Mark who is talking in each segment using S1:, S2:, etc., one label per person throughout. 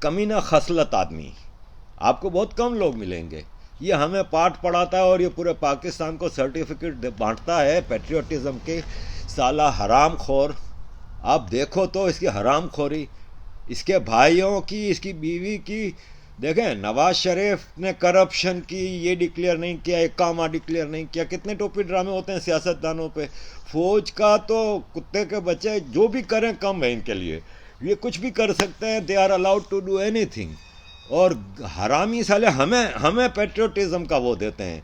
S1: کمینہ خصلت آدمی آپ کو بہت کم لوگ ملیں گے. یہ ہمیں پاٹ پڑھاتا ہے اور یہ پورے پاکستان کو سرٹیفکیٹ بانٹتا ہے پیٹریوٹزم کے. سالہ حرام خور. آپ دیکھو تو اس کی حرام خوری، اس کے بھائیوں کی، اس کی بیوی کی. دیکھیں نواز شریف نے کرپشن کی یہ ڈکلیئر نہیں کیا، اقامہ ڈکلیئر نہیں کیا. کتنے ٹوپی ڈرامے ہوتے ہیں سیاستدانوں پہ. فوج کا تو کتے کے بچے جو بھی کریں کم ہے ان کے لیے. یہ کچھ بھی کر سکتے ہیں، they are allowed to do anything. اور حرامی سالے ہمیں پیٹریوٹزم کا وہ دیتے ہیں.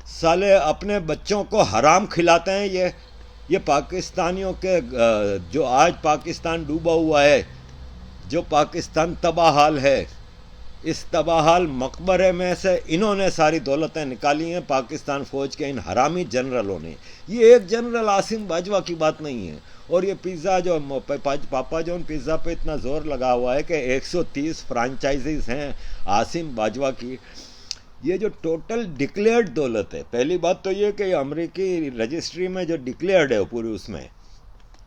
S1: سالے اپنے بچوں کو حرام کھلاتے ہیں. یہ پاکستانیوں کے جو آج پاکستان ڈوبا ہوا ہے، جو پاکستان تباہ حال ہے، اس تباہ حال مقبرے میں سے انہوں نے ساری دولتیں نکالی ہیں پاکستان فوج کے ان حرامی جنرلوں نے. یہ ایک جنرل عاصم باجوہ کی بات نہیں ہے. اور یہ پیزا جو پاپا جون پیزا پہ اتنا زور لگا ہوا ہے کہ 130 فرانچائزیز ہیں عاصم باجوہ کی. یہ جو ٹوٹل ڈکلیئرڈ دولت ہے، پہلی بات تو یہ کہ یہ امریکی رجسٹری میں جو ڈکلیئرڈ ہے پوری، اس میں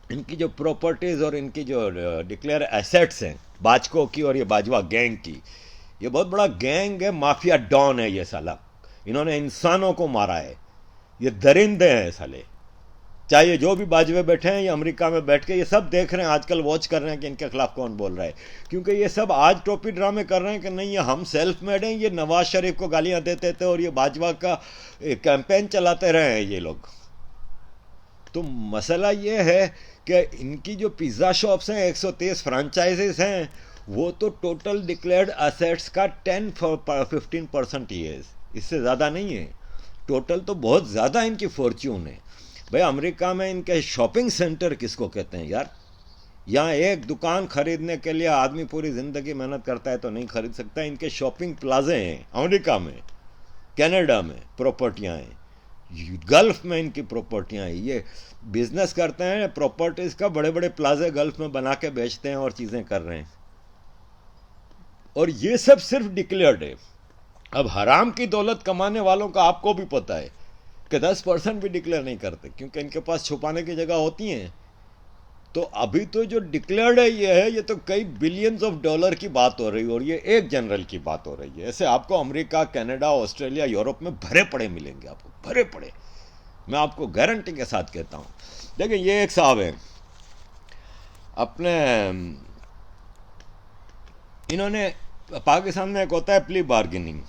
S1: ان کی جو پراپرٹیز اور ان کی جو ڈکلیئر ایسیٹس ہیں باجکو کی اور یہ باجوہ گینگ کی، یہ بہت بڑا گینگ ہے، مافیا ڈان ہے یہ سالہ. انہوں نے انسانوں کو مارا ہے. یہ درندے ہیں سالے. چاہے یہ جو بھی باجوے بیٹھے ہیں، یہ امریکہ میں بیٹھ کے یہ سب دیکھ رہے ہیں آج کل، واچ کر رہے ہیں کہ ان کے خلاف کون بول رہا ہے. کیونکہ یہ سب آج ٹوپی ڈرامے کر رہے ہیں کہ نہیں یہ ہم سیلف میڈ ہیں. یہ نواز شریف کو گالیاں دیتے تھے اور یہ باجوہ کا کیمپین چلاتے رہے ہیں یہ لوگ. تو مسئلہ یہ ہے کہ ان کی جو پیزا شاپس ہیں 130 فرانچائزز ہیں، وہ تو ٹوٹل ڈکلیئرڈ ایسیٹس کا 10-15% ہی ہے، اس سے زیادہ نہیں ہے. ٹوٹل تو بہت زیادہ ان کی فارچیون ہے. بھائی امریکہ میں ان کے شاپنگ سینٹر کس کو کہتے ہیں یار؟ یہاں ایک دکان خریدنے کے لیے آدمی پوری زندگی محنت کرتا ہے تو نہیں خرید سکتا. ان کے شاپنگ پلازے ہیں امریکہ میں، کینیڈا میں پراپرٹیاں ہیں، گلف میں ان کی پراپرٹیاں ہیں. یہ بزنس کرتے ہیں پراپرٹیز کا، بڑے بڑے پلازے گلف میں بنا کے بیچتے ہیں اور چیزیں کر رہے ہیں. اور یہ سب صرف ڈکلیئرڈ ہے. اب حرام کی دولت کمانے والوں کا آپ کو بھی پتہ ہے کہ 10% بھی ڈکلیئر نہیں کرتے کیونکہ ان کے پاس چھپانے کی جگہ ہوتی ہیں. تو ابھی تو جو ڈکلیئرڈ ہے یہ تو کئی بلینز آف ڈالر کی بات ہو رہی ہے، اور یہ ایک جنرل کی بات ہو رہی ہے. ایسے آپ کو امریکہ، کینیڈا، آسٹریلیا، یورپ میں بھرے پڑے ملیں گے، آپ کو بھرے پڑے. میں آپ کو گارنٹی کے ساتھ کہتا ہوں. لیکن یہ ایک صاحب ہیں اپنے، انہوں نے پاکستان میں ایک ہوتا ہے پلی بارگیننگ.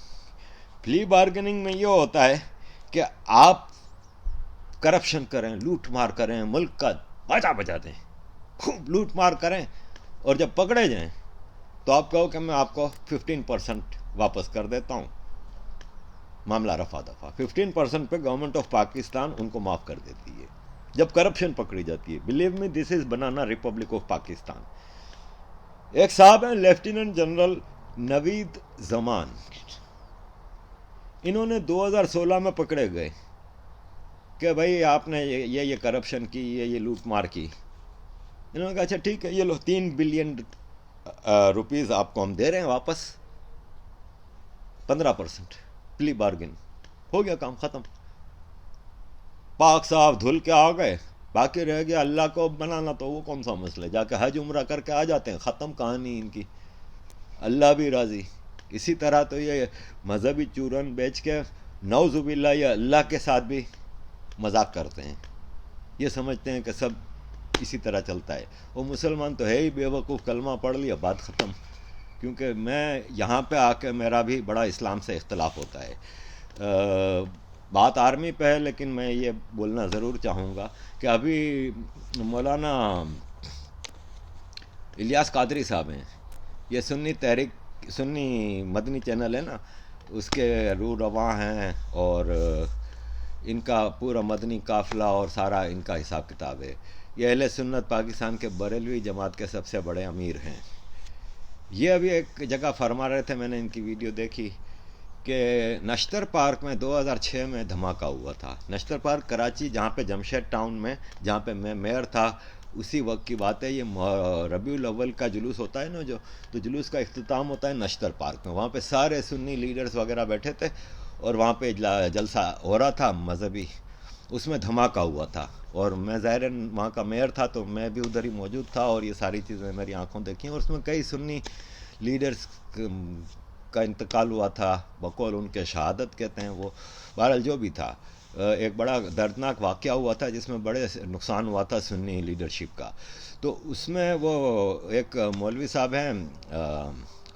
S1: پلی بارگیننگ میں یہ ہوتا ہے کہ آپ کرپشن کریں، لوٹ مار کریں، ملک کا بجا دیں، خوب لوٹ مار کریں، اور جب پکڑے جائیں تو آپ کہو کہ میں آپ کو 15% واپس کر دیتا ہوں. معاملہ رفع دفع. 15% پہ گورنمنٹ آف پاکستان ان کو معاف کر دیتی ہے جب کرپشن پکڑی جاتی ہے. Believe me this is banana republic of Pakistan. ایک صاحب ہیں لیفٹیننٹ جنرل نوید زمان، انہوں نے 2016 میں پکڑے گئے کہ بھائی آپ نے یہ کرپشن کی، یہ لوٹ مار کی. انہوں نے کہا اچھا ٹھیک ہے، یہ لو 3 بلین روپیز آپ کو ہم دے رہے ہیں واپس، 15%. پلی بارگن ہو گیا، کام ختم. پاک صاحب دھل کے آ گئے. باقی رہ گیا اللہ کو بنانا، تو وہ کون سا مسئلہ ہے، جا کے حج عمرہ کر کے آ جاتے ہیں، ختم کہانی ان کی. اللہ بھی راضی. اسی طرح تو یہ مذہبی چورن بیچ کے نعوذ باللہ یہ اللہ کے ساتھ بھی مذاق کرتے ہیں. یہ سمجھتے ہیں کہ سب اسی طرح چلتا ہے. وہ مسلمان تو ہے ہی بے وقوف، کلمہ پڑھ لیا بات ختم. کیونکہ میں یہاں پہ آ کے میرا بھی بڑا اسلام سے اختلاف ہوتا ہے. بات آرمی پہ ہے، لیکن میں یہ بولنا ضرور چاہوں گا کہ ابھی مولانا الیاس قادری صاحب ہیں، یہ سنی مدنی چینل ہے نا، اس کے روح رواں ہیں، اور ان کا پورا مدنی قافلہ اور سارا ان کا حساب کتاب ہے. یہ اہل سنت پاکستان کے بریلوی جماعت کے سب سے بڑے امیر ہیں. یہ ابھی ایک جگہ فرما رہے تھے، میں نے ان کی ویڈیو دیکھی کہ نشتر پارک میں 2006 میں دھماکہ ہوا تھا. نشتر پارک کراچی، جہاں پہ جمشید ٹاؤن میں، جہاں پہ میں میئر تھا، اسی وقت کی بات ہے. یہ ربیع الاول کا جلوس ہوتا ہے نا، تو جلوس کا اختتام ہوتا ہے نشتر پارک میں. وہاں پہ سارے سنی لیڈرز وغیرہ بیٹھے تھے اور وہاں پہ جلسہ ہو رہا تھا مذہبی. اس میں دھماکہ ہوا تھا، اور میں ظاہراً وہاں کا میئر تھا تو میں بھی ادھر ہی موجود تھا، اور یہ ساری چیزیں میری آنکھوں دیکھیں. اور اس میں کئی سنی لیڈرز کا انتقال ہوا تھا، بقول ان کے شہادت کہتے ہیں وہ، بہرحال جو بھی تھا ایک بڑا دردناک واقعہ ہوا تھا جس میں بڑے نقصان ہوا تھا سنی لیڈرشپ کا. تو اس میں وہ ایک مولوی صاحب ہیں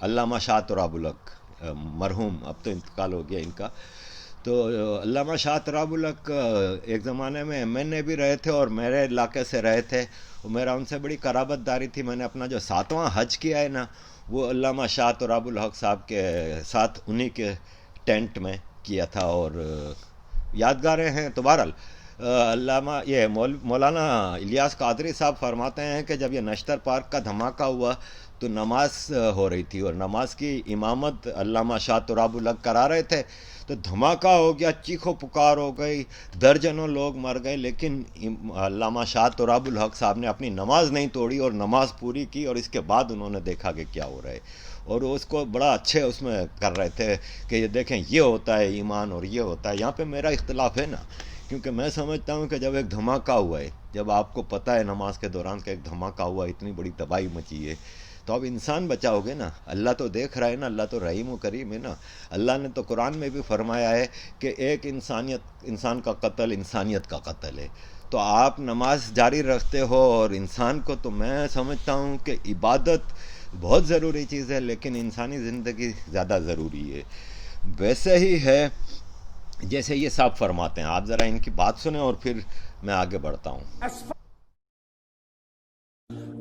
S1: علامہ شاہ تراب الحق، مرحوم، اب تو انتقال ہو گیا ان کا. تو علامہ شاہ تراب الحق ایک زمانے میں ایم این اے بھی رہے تھے اور میرے علاقے سے رہے تھے، میرا ان سے بڑی قرابت داری تھی. میں نے اپنا جو 7واں حج کیا ہے نا وہ علامہ شاہ تراب الحق صاحب کے ساتھ انہی کے ٹینٹ میں کیا تھا، اور یادگاریں ہیں. تو بہرحال علامہ یہ مولانا الیاس قادری صاحب فرماتے ہیں کہ جب یہ نشتر پارک کا دھماکہ ہوا تو نماز ہو رہی تھی اور نماز کی امامت علامہ شاہ تراب الحق کرا رہے تھے. تو دھماکہ ہو گیا، چیخو پکار ہو گئی، درجنوں لوگ مر گئے، لیکن علامہ شاہ تراب الحق صاحب نے اپنی نماز نہیں توڑی اور نماز پوری کی، اور اس کے بعد انہوں نے دیکھا کہ کیا ہو رہا ہے، اور اس کو بڑا اچھے اس میں کر رہے تھے کہ یہ دیکھیں یہ ہوتا ہے ایمان اور یہ ہوتا ہے. یہاں پہ میرا اختلاف ہے نا، کیونکہ میں سمجھتا ہوں کہ جب ایک دھماکہ ہوا ہے، جب آپ کو پتہ ہے نماز کے دوران کہ ایک دھماکہ ہوا، اتنی بڑی تباہی مچی ہے، تو اب انسان بچاؤ گے نا. اللہ تو دیکھ رہا ہے نا، اللہ تو رحیم و کریم ہے نا. اللہ نے تو قرآن میں بھی فرمایا ہے کہ ایک انسان کا قتل انسانیت کا قتل ہے. تو آپ نماز جاری رکھتے ہو اور انسان کو، تو میں سمجھتا ہوں کہ عبادت بہت ضروری چیز ہے لیکن انسانی زندگی زیادہ ضروری ہے. ویسے ہی ہے جیسے یہ صاحب فرماتے ہیں. آپ ذرا ان کی بات سنیں اور پھر میں آگے بڑھتا ہوں.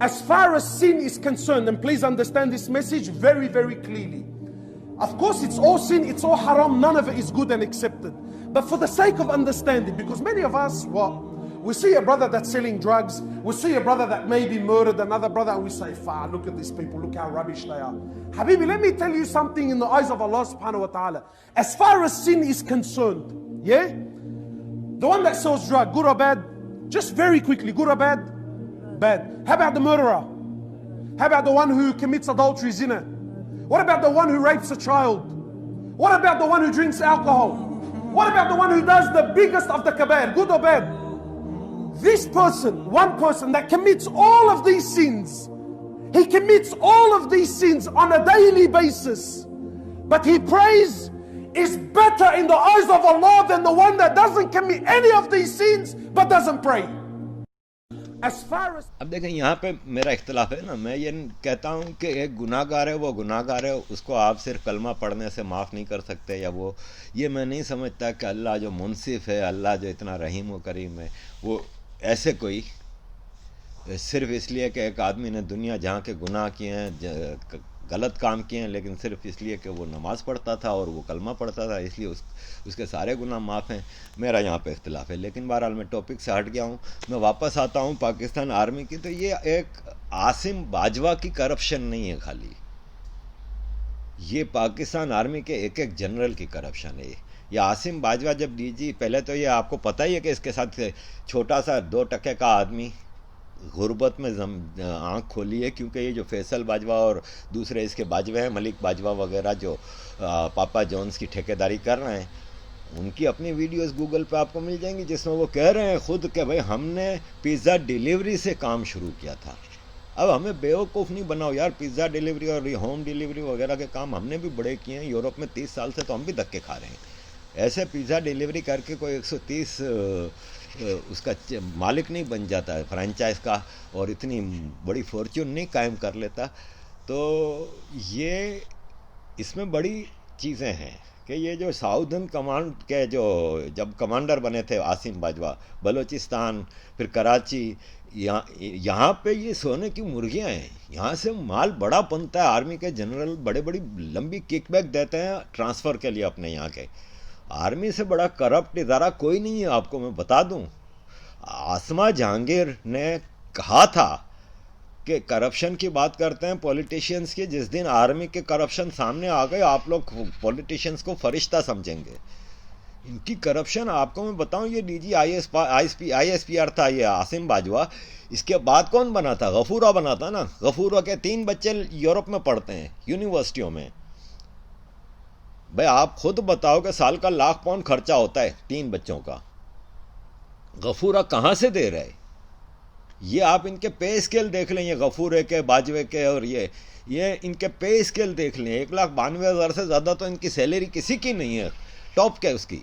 S2: As far as sin is concerned, and please understand this message very, very clearly. Of course, it's all sin, it's all haram, none of it is good and accepted. But for the sake of understanding, because many of us, we see a brother that's selling drugs, we see a brother that maybe murdered another brother, and we say, look at these people, look how rubbish they are. Habibi, let me tell you something in the eyes of Allah subhanahu wa ta'ala. As far as sin is concerned, yeah? The one that sells drug, good or bad? Just very quickly, good or bad? Bad. How about the murderer? How about the one who commits adultery, zina? What about the one who rapes a child? What about the one who drinks alcohol? What about the one who does the biggest of the kabair, good or bad? This person, one person that commits all of these sins, he commits all of these sins on a daily basis, but he prays, is better in the eyes of Allah than the one that doesn't commit any of these sins but doesn't pray.
S1: اب دیکھیں یہاں پہ میرا اختلاف ہے نا. میں یہ کہتا ہوں کہ ایک گناہ گار ہے، وہ گناہ گار ہے، اس کو آپ صرف کلمہ پڑھنے سے معاف نہیں کر سکتے، یا وہ یہ میں نہیں سمجھتا کہ اللہ جو منصف ہے، اللہ جو اتنا رحیم و کریم ہے، وہ ایسے کوئی صرف اس لیے کہ ایک آدمی نے دنیا جہاں کے گناہ کیے ہیں، غلط کام کیے ہیں، لیکن صرف اس لیے کہ وہ نماز پڑھتا تھا اور وہ کلمہ پڑھتا تھا اس لیے اس کے سارے گناہ معاف ہیں. میرا یہاں پہ اختلاف ہے. لیکن بہرحال میں ٹاپک سے ہٹ گیا ہوں، میں واپس آتا ہوں پاکستان آرمی کی. تو یہ ایک عاصم باجوہ کی کرپشن نہیں ہے خالی، یہ پاکستان آرمی کے ایک ایک جنرل کی کرپشن ہے. یہ عاصم باجوہ جب ڈی جی، پہلے تو یہ آپ کو پتہ ہی ہے کہ اس کے ساتھ چھوٹا سا 2% کا آدمی غربت میں آنکھ کھولی ہے، کیونکہ یہ جو فیصل باجوہ اور دوسرے اس کے باجوہ ہیں، ملک باجوہ وغیرہ، جو پاپا جونز کی ٹھیکیداری کر رہے ہیں، ان کی اپنی ویڈیوز گوگل پہ آپ کو مل جائیں گی جس میں وہ کہہ رہے ہیں خود کہ بھائی ہم نے پیزا ڈیلیوری سے کام شروع کیا تھا. اب ہمیں بیوقوف نہیں بناؤ یار. پیزا ڈیلیوری اور ہوم ڈیلیوری وغیرہ کے کام ہم نے بھی بڑے کیے ہیں. یورپ میں 30 سال سے تو ہم بھی دھکے کھا رہے ہیں. ایسے پیزا ڈیلیوری کر کے کوئی 130 اس کا مالک نہیں بن جاتا ہے فرنچائز کا، اور اتنی بڑی فارچون نہیں قائم کر لیتا. تو یہ اس میں بڑی چیزیں ہیں کہ یہ جو ساؤدرن کمانڈ کے جو جب کمانڈر بنے تھے عاصم باجوہ، بلوچستان پھر کراچی، یہاں پہ یہ سونے کی مرغیاں ہیں. یہاں سے مال بڑا بنتا ہے. آرمی کے جنرل بڑی لمبی کک بیک دیتے ہیں ٹرانسفر کے لیے اپنے یہاں کے. آرمی سے بڑا کرپٹ ادارہ کوئی نہیں ہے. آپ کو میں بتا دوں، عاصمہ جہانگیر نے کہا تھا کہ کرپشن کی بات کرتے ہیں پولیٹیشینز کی، جس دن آرمی کے کرپشن سامنے آ گئے آپ لوگ پولیٹیشینز کو فرشتہ سمجھیں گے. ان کی کرپشن آپ کو میں بتاؤں، یہ D G I S P R تھا یہ عاصم باجوہ. اس کے بعد کون بنا تھا؟ غفورہ بنا تھا نا. غفورہ کے 3 بچے یورپ میں پڑھتے ہیں یونیورسٹیوں میں. بھائی آپ خود بتاؤ کہ سال کا £1,00,000 خرچہ ہوتا ہے 3 بچوں کا. غفورہ کہاں سے دے رہے؟ یہ آپ ان کے پے اسکیل دیکھ لیں، یہ غفورے کے، باجوے کے، اور یہ ان کے پے اسکیل دیکھ لیں، 1,92,000 سے زیادہ تو ان کی سیلری کسی کی نہیں ہے ٹاپ کے اس کی.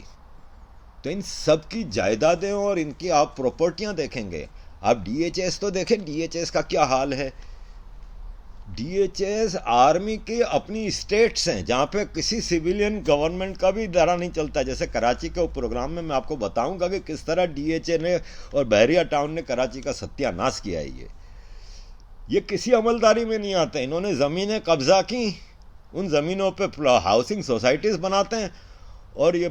S1: تو ان سب کی جائیدادیں اور ان کی آپ پراپرٹیاں دیکھیں گے. آپ ڈی ایچ ایس تو دیکھیں، ڈی ایچ ایس کا کیا حال ہے. ڈی ایچ ایس آرمی کی اپنی اسٹیٹس ہیں جہاں پہ کسی سویلین گورنمنٹ کا بھی ادارہ نہیں چلتا. جیسے کراچی کے پروگرام میں آپ کو بتاؤں گا کہ کس طرح ڈی ایچ اے نے اور بحریہ ٹاؤن نے کراچی کا ستیہ ناش کیا ہے. یہ کسی عملداری میں نہیں آتے. انہوں نے زمینیں قبضہ کی، ان زمینوں پہ ہاؤسنگ سوسائٹیز بناتے ہیں، اور یہ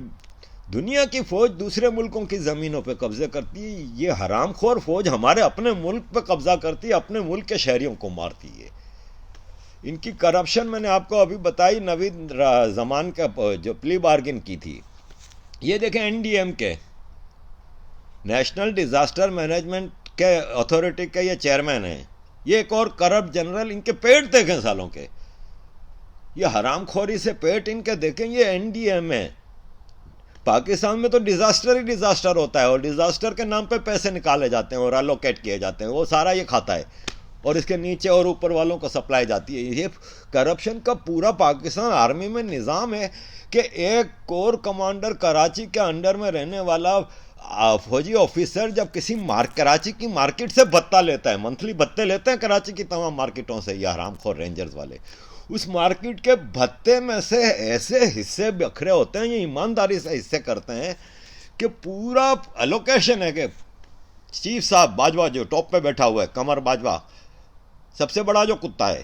S1: دنیا کی فوج دوسرے ملکوں کی زمینوں پہ قبضے کرتی ہے. یہ حرام خور فوج ہمارے اپنے ملک پہ قبضہ کرتی ہے، اپنے ملک کے شہریوں کو مارتی ہے. ان کی کرپشن میں نے آپ کو ابھی بتائی، نوید زمان کا جو پلی بارگن کی تھی. یہ دیکھیں این ڈی ایم کے نیشنل ڈیزاسٹر مینجمنٹ کے اتھارٹی کے یہ چیئرمین ہیں. یہ ایک اور کرپٹ جنرل، ان کے پیٹ دیکھیں سالوں کے، یہ حرام خوری سے پیٹ ان کے دیکھیں. یہ این ڈی ایم ہے. پاکستان میں تو ڈیزاسٹر ہی ڈیزاسٹر ہوتا ہے، اور ڈیزاسٹر کے نام پہ پیسے نکالے جاتے ہیں اور الوکیٹ کیے جاتے ہیں، وہ سارا یہ کھاتا ہے اور اس کے نیچے اور اوپر والوں کو سپلائی جاتی ہے. یہ کرپشن کا پورا پاکستان آرمی میں نظام ہے کہ ایک کور کمانڈر کراچی کے انڈر میں رہنے والا فوجی آفیسر جب کسی کراچی کی مارکیٹ سے بھتہ لیتا ہے، منتھلی بھتے لیتے ہیں کراچی کی تمام مارکیٹوں سے یہ حرام خور رینجرز والے، اس مارکیٹ کے بھتے میں سے ایسے حصے بکھرے ہوتے ہیں، یہ ایمانداری سے حصے کرتے ہیں کہ پورا الوکیشن ہے کہ چیف صاحب باجوہ جو ٹاپ پہ بیٹھا ہوا ہے، قمر باجوہ سب سے بڑا جو کتا ہے،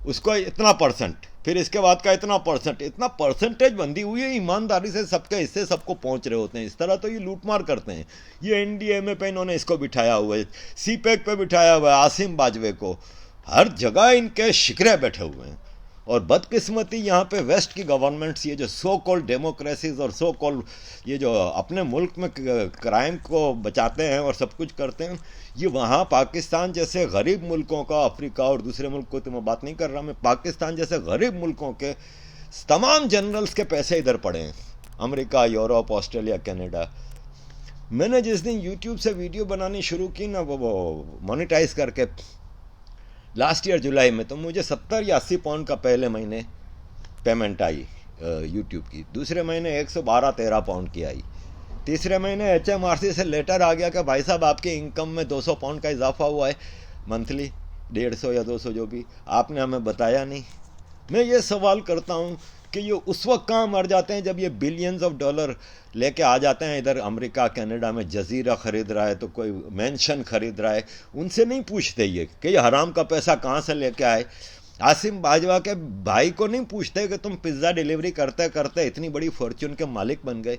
S1: اس کو اتنا پرسنٹ، پھر اس کے بعد کا اتنا پرسنٹ، اتنا پرسنٹیج بندی ہوئی ہے. ایمانداری سے سب کے حصے سب کو پہنچ رہے ہوتے ہیں. اس طرح تو یہ لوٹ مار کرتے ہیں. یہ این ڈی ایم اے پہ انہوں نے اس کو بٹھایا ہوا ہے، سی پیک پہ بٹھایا ہوا ہے عاصم باجوے کو. ہر جگہ ان کے شکرے بیٹھے ہوئے ہیں. اور بدقسمتی یہاں پہ ویسٹ کی گورنمنٹس، یہ جو سو کال ڈیموکریسیز اور سو کال یہ جو اپنے ملک میں کرائم کو بچاتے ہیں اور سب کچھ کرتے ہیں، یہ وہاں پاکستان جیسے غریب ملکوں کا، افریقہ اور دوسرے ملک کو تو میں بات نہیں کر رہا، میں پاکستان جیسے غریب ملکوں کے تمام جنرلز کے پیسے ادھر پڑے ہیں، امریکہ، یورپ، آسٹریلیا، کینیڈا. میں نے جس دن یوٹیوب سے ویڈیو بنانی شروع کی نا، وہ مونیٹائز کر کے لاسٹ ایئر جولائی میں، تو مجھے 70 یا 80 پاؤنڈ کا پہلے مہینے پیمنٹ آئی یوٹیوب کی، دوسرے مہینے 112-13 پاؤنڈ کی آئی، تیسرے مہینے ایچ ایم آر سی سے لیٹر آ گیا کہ بھائی صاحب آپ کی انکم میں 200 پاؤنڈ کا اضافہ ہوا ہے منتھلی، 150 یا 200 جو بھی، آپ نے ہمیں بتایا نہیں. میں یہ سوال کرتا ہوں کہ یہ اس وقت کہاں مر جاتے ہیں جب یہ بلینز آف ڈالر لے کے آ جاتے ہیں ادھر امریکہ کینیڈا میں، جزیرہ خرید رہا ہے تو کوئی مینشن خرید رہا ہے، ان سے نہیں پوچھتے یہ کہ یہ حرام کا پیسہ کہاں سے لے کے آئے. عاصم باجوہ کے بھائی کو نہیں پوچھتے کہ تم پزا ڈیلیوری کرتے کرتے اتنی بڑی فارچون کے مالک بن گئے.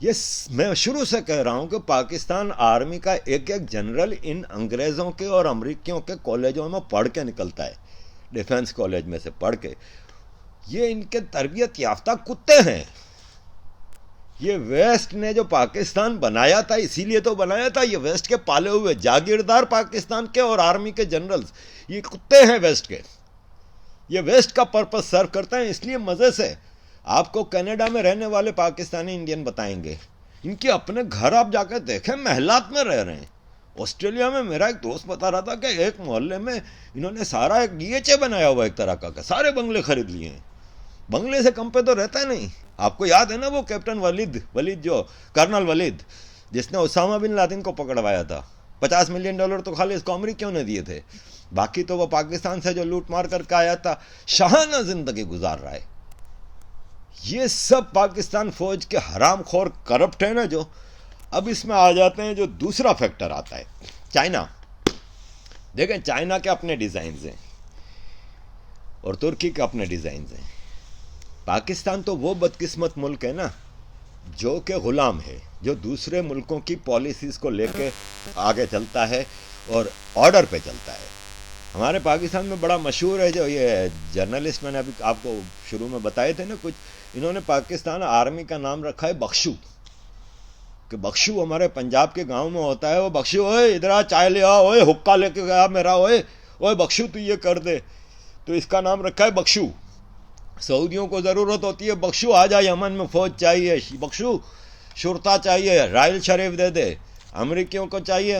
S1: یہ میں شروع سے کہہ رہا ہوں کہ پاکستان آرمی کا ایک ایک جنرل ان انگریزوں کے اور امریکیوں کے کالجوں میں پڑھ کے نکلتا ہے، ڈیفنس کالج میں سے پڑھ کے. یہ ان کے تربیت یافتہ کتے ہیں. یہ ویسٹ نے جو پاکستان بنایا تھا اسی لیے تو بنایا تھا، یہ ویسٹ کے پالے ہوئے جاگیردار پاکستان کے اور آرمی کے جنرلز یہ کتے ہیں ویسٹ کے. یہ ویسٹ کا پرپس سرو کرتے ہیں. اس لیے مزے سے آپ کو کینیڈا میں رہنے والے پاکستانی انڈین بتائیں گے، ان کے اپنے گھر آپ جا کے دیکھیں محلات میں رہ رہے ہیں. آسٹریلیا میں میرا ایک دوست بتا رہا تھا کہ ایک محلے میں انہوں نے سارا ایک ڈی ایچ اے بنایا ہوا ایک طرح کا، سارے بنگلے خرید لیے ہیں. بنگلے سے کم پہ تو رہتا ہی نہیں. آپ کو یاد ہے نا وہ کیپٹن ولید جو کرنل ولید جس نے اسامہ بن لادن کو پکڑوایا تھا، $50 ملین تو خالی اس کو امریکیوں نے دیے تھے، باقی تو وہ پاکستان سے جو لوٹ مار کر کے آیا تھا شاہانہ زندگی گزار رہا ہے. یہ سب پاکستان فوج کے حرام خور کرپٹ ہیں نا جو. اب اس میں آ جاتے ہیں جو دوسرا فیکٹر آتا ہے، چائنا. دیکھیں چائنا کے اپنے ڈیزائنز ہیں اور ترکی کے اپنے ڈیزائنز ہیں. پاکستان تو وہ بدقسمت ملک ہے نا جو کہ غلام ہے، جو دوسرے ملکوں کی پالیسیز کو لے کے آگے چلتا ہے اور آرڈر پہ چلتا ہے. ہمارے پاکستان میں بڑا مشہور ہے جو یہ جرنلسٹ میں نے ابھی آپ کو شروع میں بتائے تھے نا کچھ، انہوں نے پاکستان آرمی کا نام رکھا ہے بخشو، کہ بخشو ہمارے پنجاب کے گاؤں میں ہوتا ہے، وہ بخشو اوئے ادھر آ چائے لے آ، اوئے حکا لے کے گیا میرا، اوئے بخشو تو یہ کر دے، تو اس کا نام رکھا ہے بخشو. سعودیوں کو ضرورت ہوتی ہے بخشو آ جا یمن میں فوج چاہیے، بخشو شرطہ چاہیے، رائل شریف دے دے. امریکیوں کو چاہیے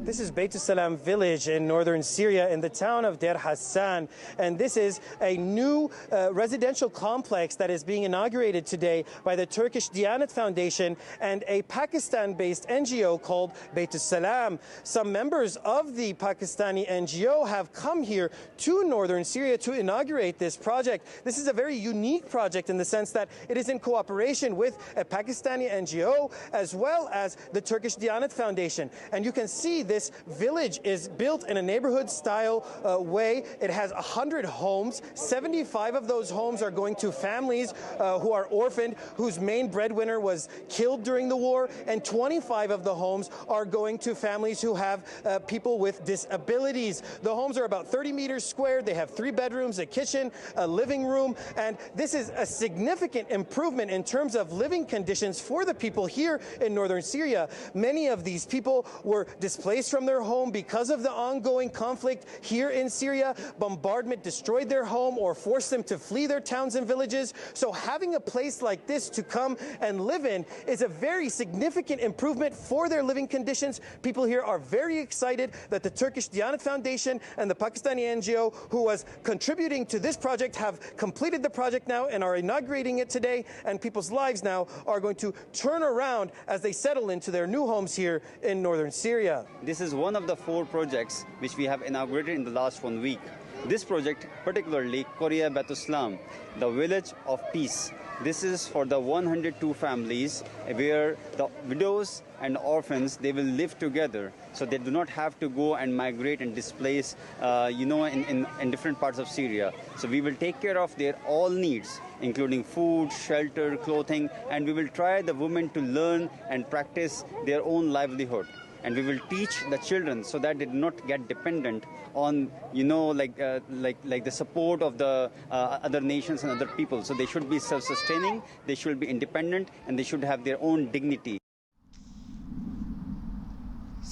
S3: This is Beit Salam village in northern Syria in the town of Deir Hassan, and this is a new residential complex that is being inaugurated today by the Turkish Diyanet Foundation and a Pakistan-based NGO called Beit Salam. Some members of the Pakistani NGO have come here to northern Syria to inaugurate this project. This is a very unique project in the sense that it is in cooperation with a Pakistani NGO as well as the Turkish Diyanet Foundation, and you can see this village is built in a neighborhood style way. It has 100 homes. 75 of those homes are going to families who are orphaned, whose main breadwinner was killed during the war, and 25 of the homes are going to families who have people with disabilities. The homes are about 30 meters squared. They have 3 bedrooms, a kitchen, a living room, and this is a significant improvement in terms of living conditions for the people here in northern Syria. Many of these people were displaced from their home because of the ongoing conflict here in Syria. Bombardment destroyed their home or forced them to flee their towns and villages. So having a place like this to come and live in is a very significant improvement for their living conditions. People here are very excited that the Turkish Diyanet Foundation and the Pakistani NGO who was contributing to this project have completed the project now and are inaugurating it today, and people's lives now are going to turn around as they settle into their new homes here in northern Syria.
S4: This is one of the 4 projects which we have inaugurated in the last 1 week. This project, particularly Korea Betuslam, the village of peace. This is for the 102 families where the widows and orphans, they will live together, so they do not have to go and migrate and displace, in different parts of Syria. So we will take care of their all needs, including food, shelter, clothing, and we will try the women to learn and practice their own livelihood. And we will teach the children so that they do not get dependent on, like the support of the other nations and other people. So they should be self-sustaining, they should be independent, and they should have their own dignity.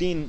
S1: 3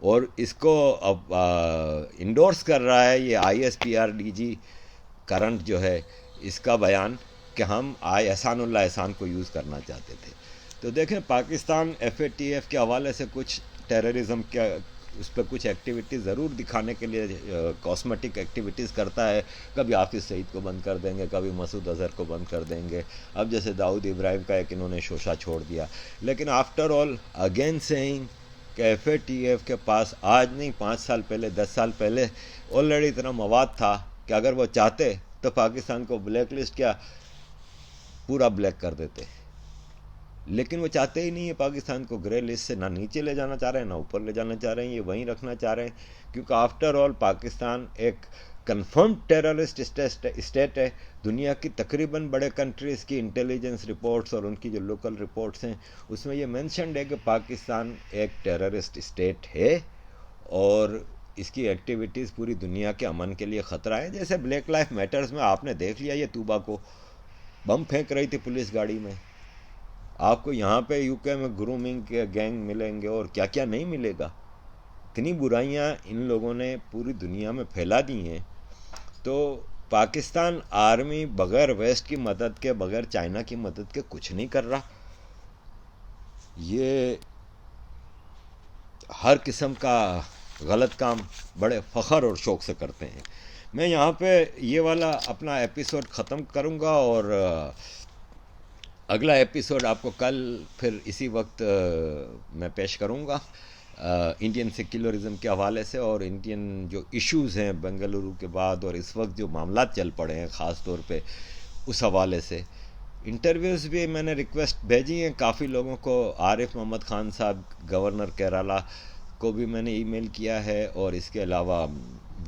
S1: اور اس کو اب indoors کر رہا ہے یہ ISPRDG current جو ہے اس کا بیان کہ ہم احسان اللہ احسان کو یوز کرنا چاہتے تھے. تو دیکھیں پاکستان FATF کے حوالے سے کچھ ٹیررزم کا اس پہ کچھ ایکٹیویٹیز ضرور دکھانے کے لیے کاسمیٹک ایکٹیویٹیز کرتا ہے. کبھی حافظ سعید کو بند کر دیں گے, کبھی مسعود اظہر کو بند کر دیں گے. اب جیسے داؤد ابراہیم کا ایک انہوں نے شوشہ چھوڑ دیا. لیکن آفٹر آل اگین سیئنگ کہ FATF کے پاس آج نہیں 5 سال پہلے 10 سال پہلے آلریڈی اتنا مواد تھا کہ اگر وہ چاہتے تو پاکستان کو بلیک لسٹ کیا پورا بلیک کر دیتے. لیکن وہ چاہتے ہی نہیں ہے پاکستان کو گرے لسٹ سے, نہ نیچے لے جانا چاہ رہے ہیں نہ اوپر لے جانا چاہ رہے ہیں, یہ وہیں رکھنا چاہ رہے ہیں. کیونکہ آفٹر آل پاکستان ایک کنفرمڈ ٹیررسٹ اسٹیٹ ہے. دنیا کی تقریباً بڑے کنٹریز کی انٹیلیجنس رپورٹس اور ان کی جو لوکل رپورٹس ہیں اس میں یہ مینشنڈ ہے کہ پاکستان ایک ٹیررسٹ اسٹیٹ ہے اور اس کی ایکٹیویٹیز پوری دنیا کے امن کے لیے خطرہ ہے. جیسے بلیک لائف میٹرز میں آپ نے دیکھ لیا, یہ طوبہ کو بم پھینک رہی تھی پولیس گاڑی میں. آپ کو یہاں پہ UK میں گرومنگ کے گینگ ملیں گے اور کیا کیا نہیں ملے گا. اتنی برائیاں ان لوگوں نے پوری دنیا میں پھیلا دی ہیں. تو پاکستان آرمی بغیر ویسٹ کی مدد کے, بغیر چائنا کی مدد کے کچھ نہیں کر رہا. یہ ہر قسم کا غلط کام بڑے فخر اور شوق سے کرتے ہیں. میں یہاں پہ یہ والا اپنا ایپیسوڈ ختم کروں گا اور اگلا ایپیسوڈ آپ کو کل پھر اسی وقت میں پیش کروں گا انڈین سیکولرزم کے حوالے سے اور انڈین جو ایشوز ہیں بنگلورو کے بعد اور اس وقت جو معاملات چل پڑے ہیں خاص طور پہ اس حوالے سے. انٹرویوز بھی میں نے ریکویسٹ بھیجی ہیں کافی لوگوں کو. عارف محمد خان صاحب گورنر کیرالہ کو بھی میں نے ای میل کیا ہے اور اس کے علاوہ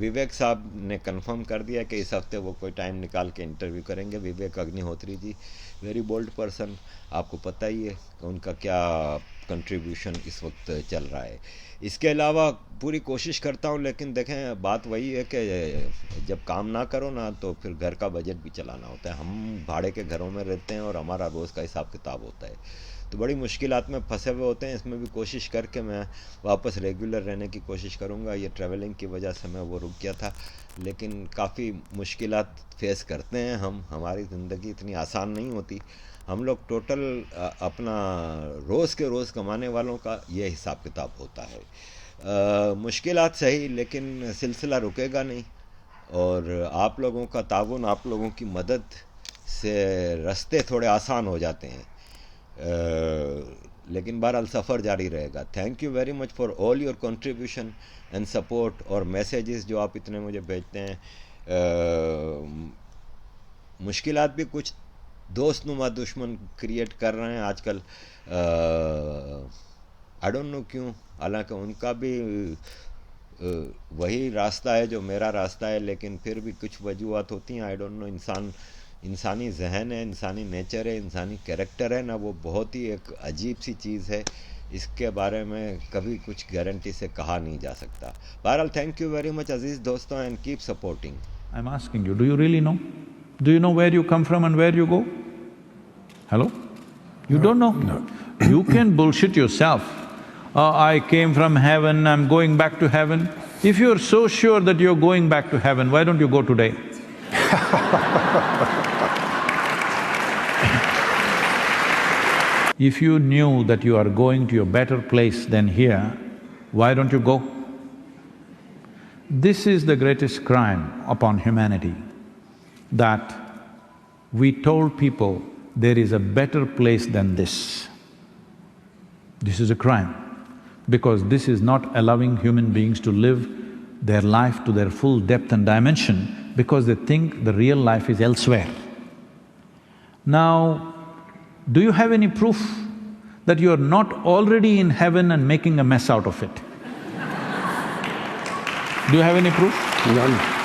S1: وویک صاحب نے کنفرم کر دیا کہ اس ہفتے وہ کوئی ٹائم نکال کے انٹرویو کریں گے. وویک اگنیہوتری جی ویری بولڈ پرسن, آپ کو پتہ ہی ہے کہ ان کا کیا کنٹریبیوشن اس وقت چل رہا ہے. اس کے علاوہ پوری کوشش کرتا ہوں, لیکن دیکھیں بات وہی ہے کہ جب کام نہ کرو نا تو پھر گھر کا بجٹ بھی چلانا ہوتا ہے. ہم بھاڑے کے گھروں میں رہتے ہیں اور ہمارا روز کا حساب کتاب ہوتا ہے, تو بڑی مشکلات میں پھنسے ہوئے ہوتے ہیں. اس میں بھی کوشش کر کے میں واپس ریگولر رہنے کی کوشش کروں گا. یہ ٹریولنگ کی وجہ سے میں وہ رک گیا تھا, لیکن کافی مشکلات فیس کرتے ہیں ہم. ہماری زندگی اتنی آسان نہیں ہوتی. ہم لوگ ٹوٹل اپنا روز کے روز کمانے والوں کا یہ حساب کتاب ہوتا ہے. مشکلات صحیح, لیکن سلسلہ رکے گا نہیں, اور آپ لوگوں کا تعاون, آپ لوگوں کی مدد سے رستے تھوڑے آسان ہو جاتے ہیں. لیکن بہرحال سفر جاری رہے گا. Thank you very much for all your contribution and support اور میسیجز جو آپ اتنے مجھے بھیجتے ہیں. مشکلات بھی کچھ دوست نما دشمن کریٹ کر رہے ہیں آج کل, آئی ڈونٹ نو کیوں, حالانکہ ان کا بھی وہی راستہ ہے جو میرا راستہ ہے, لیکن پھر بھی کچھ وجوہات ہوتی ہیں. آئی ڈونٹ نو, انسانی ذہن ہے, انسانی نیچر ہے, انسانی کیریکٹر ہے نا, وہ بہت ہی ایک عجیب سی چیز ہے. اس کے بارے میں کبھی کچھ گارنٹی سے کہا نہیں جا سکتا. بہرحال تھینک یو ویری مچ عزیز دوستوں, and keep supporting.
S5: I'm asking you, do you really know? Do you know where you come from and where you go? Hello? You don't know?
S2: No.
S5: You can bullshit yourself. I came from heaven, I'm going back to heaven. If you're so sure that you're going back to heaven, why don't you go today? If you knew that you are going to a better place than here, why don't you go? This is the greatest crime upon humanity, that we told people there is a better place than this. This is a crime, because this is not allowing human beings to live their life to their full depth and dimension, because they think the real life is elsewhere. Now, do you have any proof that you are not already in heaven and making a mess out of it? Do you have any proof?
S2: None.